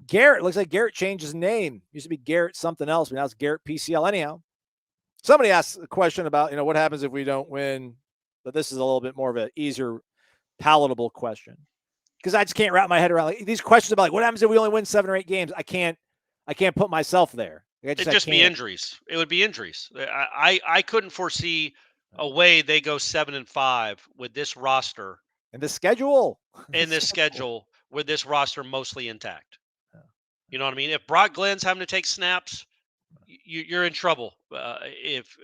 Garrett, looks like Garrett changed his name. Used to be Garrett something else, but now it's Garrett PCL. Anyhow, somebody asked a question about, what happens if we don't win, but this is a little bit more of an easier, palatable question. Because I just can't wrap my head around these questions about what happens if we only win 7 or 8 games. I can't put myself there. It'd just be injuries. It would be injuries. I couldn't foresee a way they go 7-5 with this roster and the schedule and this schedule with this roster mostly intact. You know what I mean? If Brock Glenn's having to take snaps, you're in trouble. If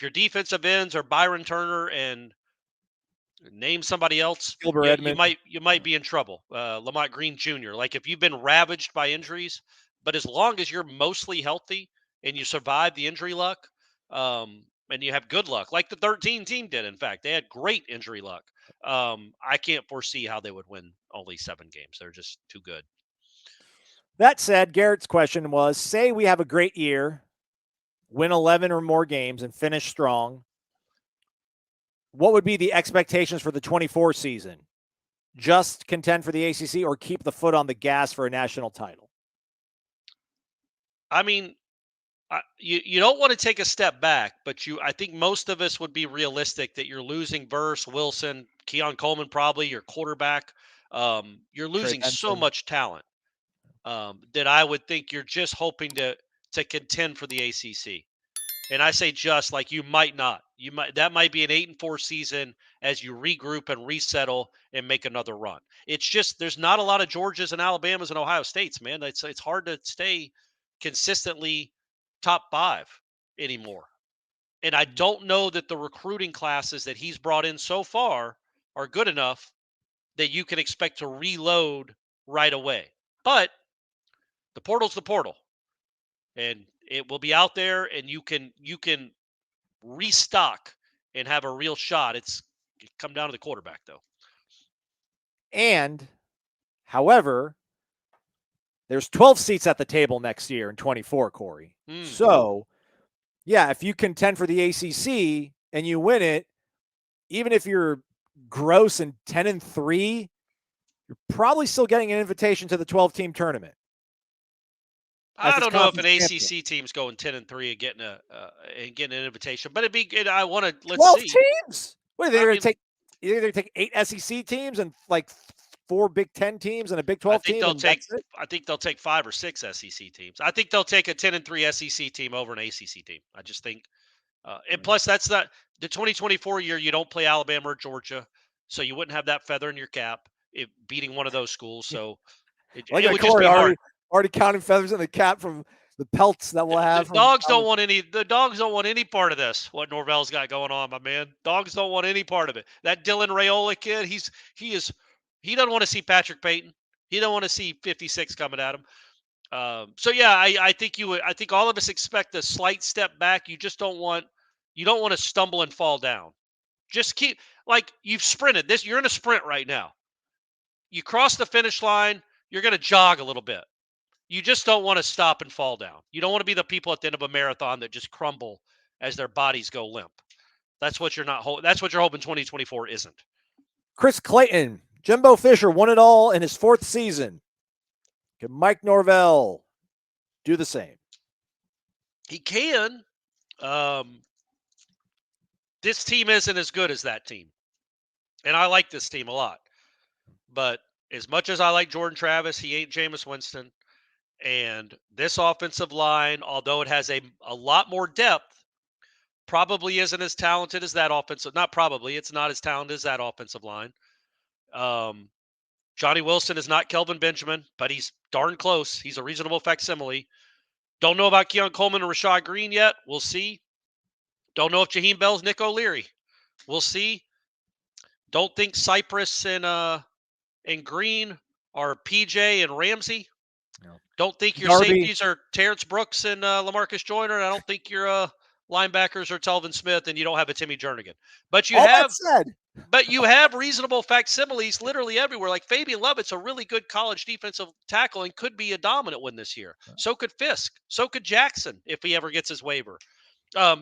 your defensive ends are Byron Turner and name somebody else, you might be in trouble. Lamont Green Jr. Like if you've been ravaged by injuries, but as long as you're mostly healthy and you survive the injury luck, and you have good luck, like the 13 team did. In fact, they had great injury luck. I can't foresee how they would win only 7 games. They're just too good. That said, Garrett's question was, say we have a great year, win 11 or more games, and finish strong. What would be the expectations for the 24 season? Just contend for the ACC or keep the foot on the gas for a national title? I mean, you don't want to take a step back, but I think most of us would be realistic that you're losing Verse, Wilson, Keon Coleman, probably your quarterback. You're losing so much talent that I would think you're just hoping to contend for the ACC. And I say just, like you might not. That might be an 8-4 season as you regroup and resettle and make another run. It's just there's not a lot of Georgias and Alabamas and Ohio States, man. It's hard to stay consistently top 5 anymore. And I don't know that the recruiting classes that he's brought in so far are good enough that you can expect to reload right away. But the portal's the portal. And it will be out there, and you can restock and have a real shot. It come down to the quarterback, though. And, however, there's 12 seats at the table next year in 24, Corey. So, yeah, if you contend for the ACC and you win it, even if you're gross and 10-3, you're probably still getting an invitation to the 12-team tournament. I don't know if an ACC team's going 10-3 and getting an invitation, but I want to let's 12 see. 12 teams. What are they going to take? You're going to take 8 SEC teams and like 4 Big 10 teams and a Big 12 team. I think they'll take 5 or 6 SEC teams. I think they'll take a 10-3 SEC team over an ACC team. I just think, and plus that's not the 2024 year. You don't play Alabama or Georgia, so you wouldn't have that feather in your cap if beating one of those schools. So it would just be hard. Already counting feathers in the cap from the pelts that we'll have. The dogs don't want any part of this. What Norvell's got going on, my man. Dogs don't want any part of it. That Dylan Raiola kid, he doesn't want to see Patrick Payton. He don't want to see 56 coming at him. So yeah, I think all of us expect a slight step back. You just don't want to stumble and fall down. Just keep like you've sprinted this. You're in a sprint right now. You cross the finish line. You're going to jog a little bit. You just don't want to stop and fall down. You don't want to be the people at the end of a marathon that just crumble as their bodies go limp. That's what you're not. That's what you're hoping 2024 isn't. Chris Clayton, Jimbo Fisher won it all in his 4th season. Can Mike Norvell do the same? He can. This team isn't as good as that team, and I like this team a lot. But as much as I like Jordan Travis, he ain't Jameis Winston. And this offensive line, although it has a lot more depth, probably isn't as talented as that offensive. Not probably, it's not as talented as that offensive line. Johnny Wilson is not Kelvin Benjamin, but he's darn close. He's a reasonable facsimile. Don't know about Keon Coleman and Rashad Green yet. We'll see. Don't know if Jaheim Bell's Nick O'Leary. We'll see. Don't think Cypress and Green are PJ and Ramsey. No. Don't think your safeties are Terrence Brooks and Lamarcus Joyner. I don't think your linebackers are Telvin Smith, and you don't have a Timmy Jernigan. But you have reasonable facsimiles literally everywhere. Like Fabian Lovett's a really good college defensive tackle and could be a dominant one this year. So could Fisk. So could Jackson if he ever gets his waiver.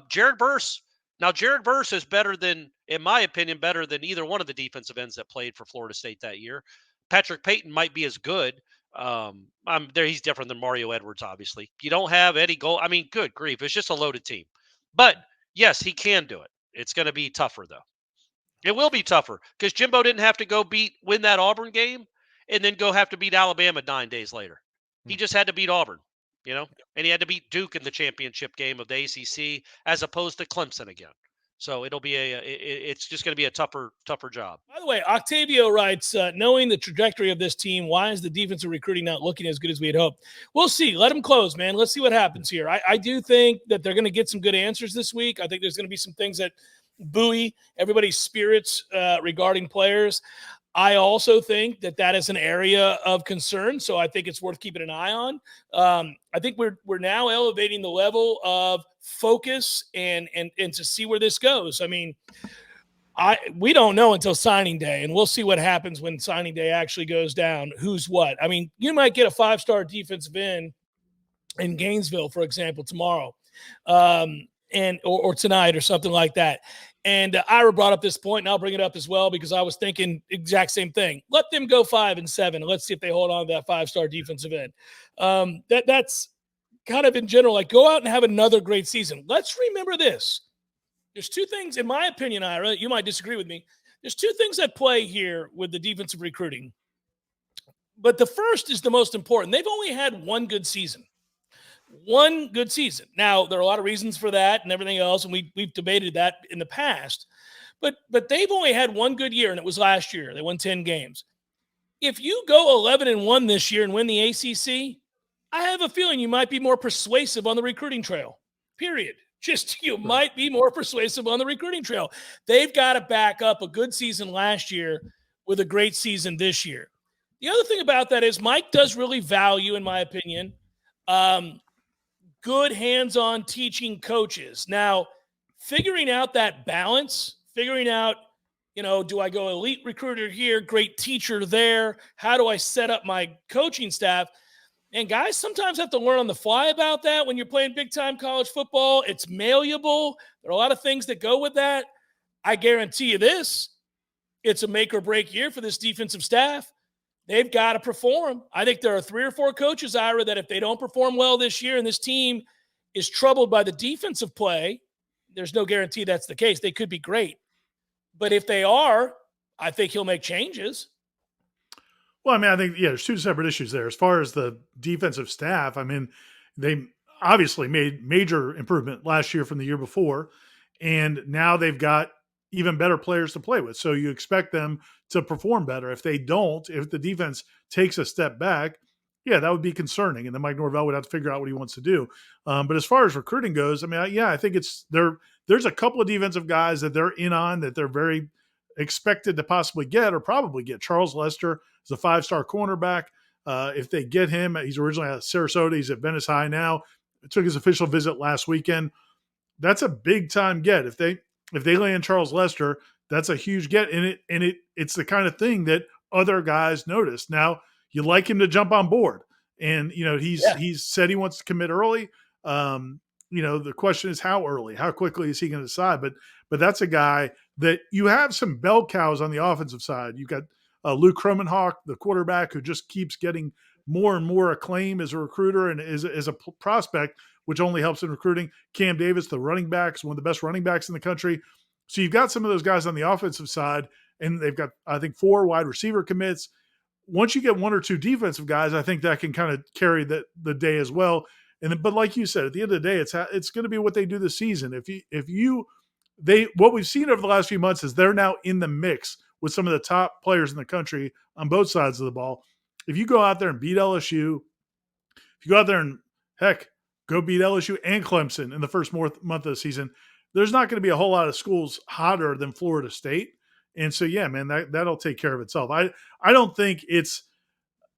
Jared Verse. Now, Jared Verse is better than, in my opinion, better than either one of the defensive ends that played for Florida State that year. Patrick Payton might be as good. I'm there. He's different than Mario Edwards, obviously. You don't have Eddie Gold. I mean, good grief, it's just a loaded team. But yes, he can do it. It's going to be tougher though. It will be tougher because Jimbo didn't have to go win that Auburn game and then go have to beat Alabama 9 days later. He just had to beat Auburn, and he had to beat Duke in the championship game of the ACC as opposed to Clemson again. So it's just going to be a tougher job. By the way, Octavio writes, knowing the trajectory of this team, why is the defensive recruiting not looking as good as we had hoped? We'll see. Let them close, man. Let's see what happens here. I do think that they're going to get some good answers this week. I think there's going to be some things that buoy everybody's spirits regarding players. I also think that is an area of concern, so I think it's worth keeping an eye on. I think we're now elevating the level of focus and to see where this goes. I mean, we don't know until signing day, and we'll see what happens when signing day actually goes down. Who's what? I mean, you might get a 5-star defensive end in Gainesville, for example, tomorrow, or tonight or something like that. And Ira brought up this point, and I'll bring it up as well because I was thinking exact same thing. Let them go 5-7, and let's see if they hold on to that 5-star defensive end. That's kind of in general, like go out and have another great season. Let's remember this. There's two things, in my opinion, Ira, you might disagree with me. There's two things at play here with the defensive recruiting. But the first is the most important. They've only had one good season. One good season. Now, there are a lot of reasons for that and everything else, and we've debated that in the past. But they've only had one good year, and it was last year. They won 10 games. If you go 11-1 this year and win the ACC, I have a feeling you might be more persuasive on the recruiting trail, period. Might be more persuasive on the recruiting trail. They've got to back up a good season last year with a great season this year. The other thing about that is Mike does really value, in my opinion, good hands-on teaching coaches. Now, figuring out that balance, figuring out, do I go elite recruiter here, great teacher there? How do I set up my coaching staff? And guys sometimes have to learn on the fly about that when you're playing big-time college football. It's malleable. There are a lot of things that go with that. I guarantee you this. It's a make-or-break year for this defensive staff. They've got to perform. I think there are 3 or 4 coaches, Ira, that if they don't perform well this year and this team is troubled by the defensive play, there's no guarantee that's the case. They could be great. But if they are, I think he'll make changes. Well, I mean, I think, there's 2 separate issues there. As far as the defensive staff, I mean, they obviously made major improvement last year from the year before, and now they've got even better players to play with. So you expect them to perform better. If they don't, if the defense takes a step back, that would be concerning. And then Mike Norvell would have to figure out what he wants to do. But as far as recruiting goes, I mean, I think there's a couple of defensive guys that they're in on that they're very expected to possibly get or probably get. Charles Lester is a 5-star cornerback. If they get him, he's originally at Sarasota. He's at Venice High now. Took his official visit last weekend. That's a big time get. If they land Charles Lester, that's a huge get. And it's the kind of thing that other guys notice. Now, you like him to jump on board. And, he's said he wants to commit early. The question is how early, how quickly is he going to decide? But that's a guy that you have some bell cows on the offensive side. You've got Luke Kromenhoek, the quarterback, who just keeps getting more and more acclaim as a recruiter and as a prospect, which only helps in recruiting. Cam Davis, the running backs, one of the best running backs in the country. So you've got some of those guys on the offensive side, and they've got, I think, 4 wide receiver commits. Once you get 1 or 2 defensive guys, I think that can kind of carry the day as well. But like you said, at the end of the day, it's going to be what they do this season. What we've seen over the last few months is they're now in the mix with some of the top players in the country on both sides of the ball. If you go out there and beat LSU, if you go out there and go beat LSU and Clemson in the first month of the season, there's not going to be a whole lot of schools hotter than Florida State. And so, man, that'll take care of itself. I don't think it's,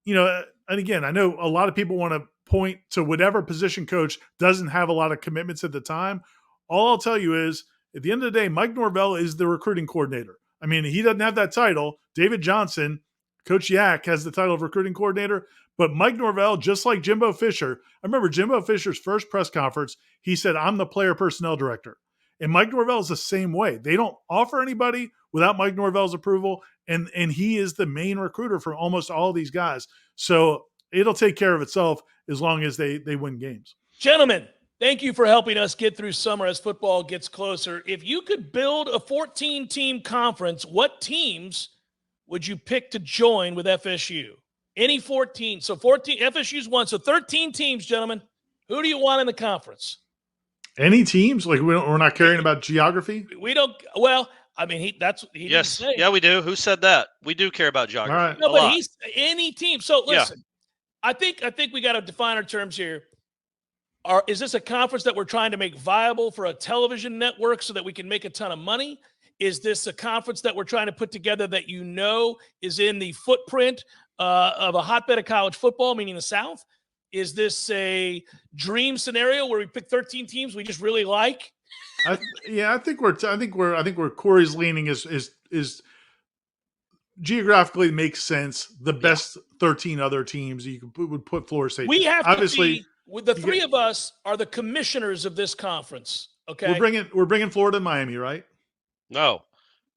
and again, I know a lot of people want to point to whatever position coach doesn't have a lot of commitments at the time. All I'll tell you is, at the end of the day, Mike Norvell is the recruiting coordinator. I mean, he doesn't have that title. David Johnson, Coach Yak, has the title of recruiting coordinator. But Mike Norvell, just like Jimbo Fisher, I remember Jimbo Fisher's first press conference, he said, I'm the player personnel director. And Mike Norvell is the same way. They don't offer anybody without Mike Norvell's approval, and he is the main recruiter for almost all these guys. So it'll take care of itself as long as they win games. Gentlemen, thank you for helping us get through summer as football gets closer. If you could build a 14-team conference, what teams would you pick to join with FSU? Any 14. So 14, FSU's one. So 13 teams, gentlemen. Who do you want in the conference? Any teams? Like we're not caring about geography? We don't. Well, I mean, he didn't Yes. say. Yeah, we do. Who said that? We do care about geography. All right. No, A but lot. he's any team. So listen, I think we got to define our terms here. Is this a conference that we're trying to make viable for a television network so that we can make a ton of money? Is this a conference that we're trying to put together that is in the footprint of a hotbed of college football, meaning the South? Is this a dream scenario where we pick 13 teams we just really like? I think where Corey's leaning is geographically makes sense. The best 13 other teams would put Florida State. We have obviously to be, with the three of us are the commissioners of this conference. Okay, we're bringing Florida and Miami, right? No,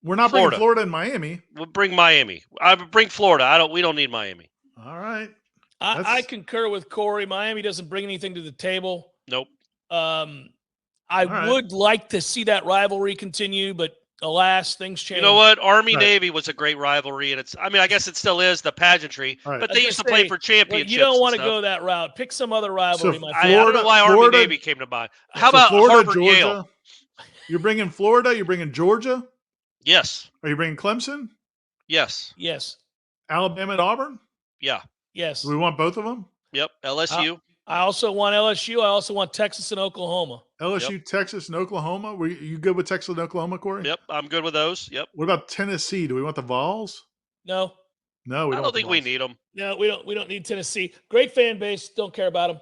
we're not Florida. bringing Florida and Miami. We'll bring Miami. I would bring Florida. We don't need Miami. All right. I concur with Corey. Miami doesn't bring anything to the table. Nope. I would like to see that rivalry continue, but alas, things change. You know what? Army-Navy was a great rivalry, and I guess it still is the pageantry, but they used to play for championships. You don't want to go that route. Pick some other rivalry, my friend. I don't know why Army-Navy came to mind. How about Florida, Harvard, Georgia? Yale? You're bringing Florida? You're bringing Georgia? Yes. Are you bringing Clemson? Yes. Yes. Alabama and Auburn? Yeah. Yes. Do we want both of them? Yep. LSU. I also want LSU. I also want Texas and Oklahoma. LSU, Texas, and Oklahoma. Were you good with Texas and Oklahoma, Corey? Yep. I'm good with those. Yep. What about Tennessee? Do we want the Vols? No. No, we don't. I don't think we need them. No, we don't. We don't need Tennessee. Great fan base. Don't care about them.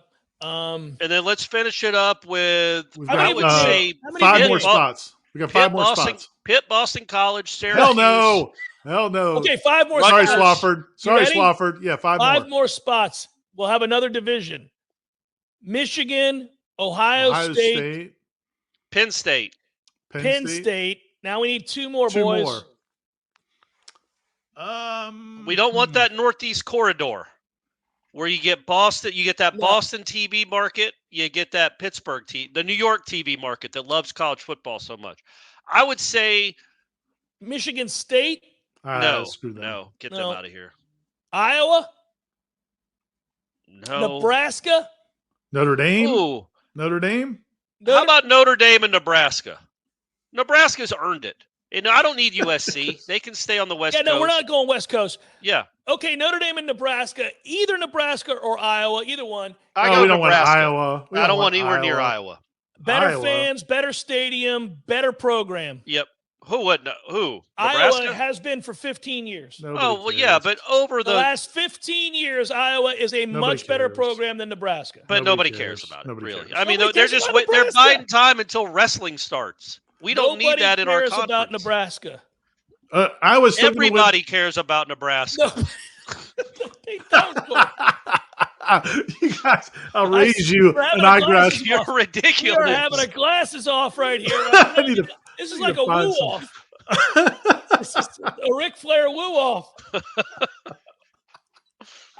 And then let's finish it up with I would say 5 more spots. We got 5 more spots. Pitt, Boston College, Syracuse. Hell no. Hell no. Okay, 5 more spots. spots. Swafford. Sorry, Swafford. Yeah, 5 more. 5 more spots. We'll have another division. Michigan, Ohio State, Penn State. Penn State. Now we need 2 more, boys. We don't want that Northeast corridor where you get Boston. You get that Boston TV market. You get that Pittsburgh the New York TV market that loves college football so much. I would say Michigan State. No, get them out of here. Iowa. No. Nebraska. Notre Dame. Ooh. Notre Dame. How about Notre Dame and Nebraska? Nebraska's earned it. And I don't need USC. They can stay on the West Coast. Yeah, no, we're not going West Coast. Yeah. Okay, Notre Dame and Nebraska, either Nebraska or Iowa, either one. We don't want Iowa. I don't want anywhere near Iowa. Better fans, better stadium, better program. Yep. Who would? Who? Iowa Nebraska? has been for 15 years. Yeah, but over the last 15 years, Iowa is a much better program than Nebraska. But nobody cares about it, really. I mean, they're just they're biding time until wrestling starts. We don't need that in our conference. Nobody cares about Nebraska. Everybody cares about Nebraska. No. They don't. You guys, I'll raise you an eyeglass. You're ridiculous. We're having our glasses off right here. This is like a woo-off. This is a Ric Flair woo-off.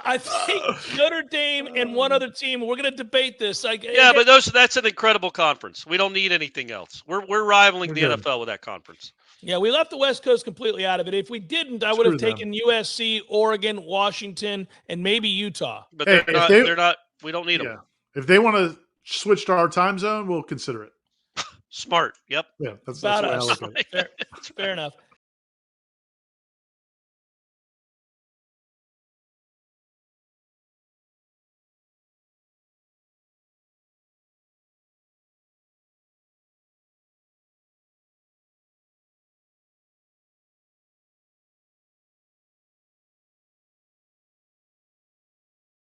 I think Notre Dame and one other team, we're going to debate this. But that's an incredible conference. We don't need anything else. We're rivaling the NFL with that conference. Yeah, we left the West Coast completely out of it. If we didn't, I would have taken USC, Oregon, Washington, and maybe Utah. But they're not. We don't need them. If they want to switch to our time zone, we'll consider it. Smart. Yep. Yeah, that's about what us. I look at. Fair enough.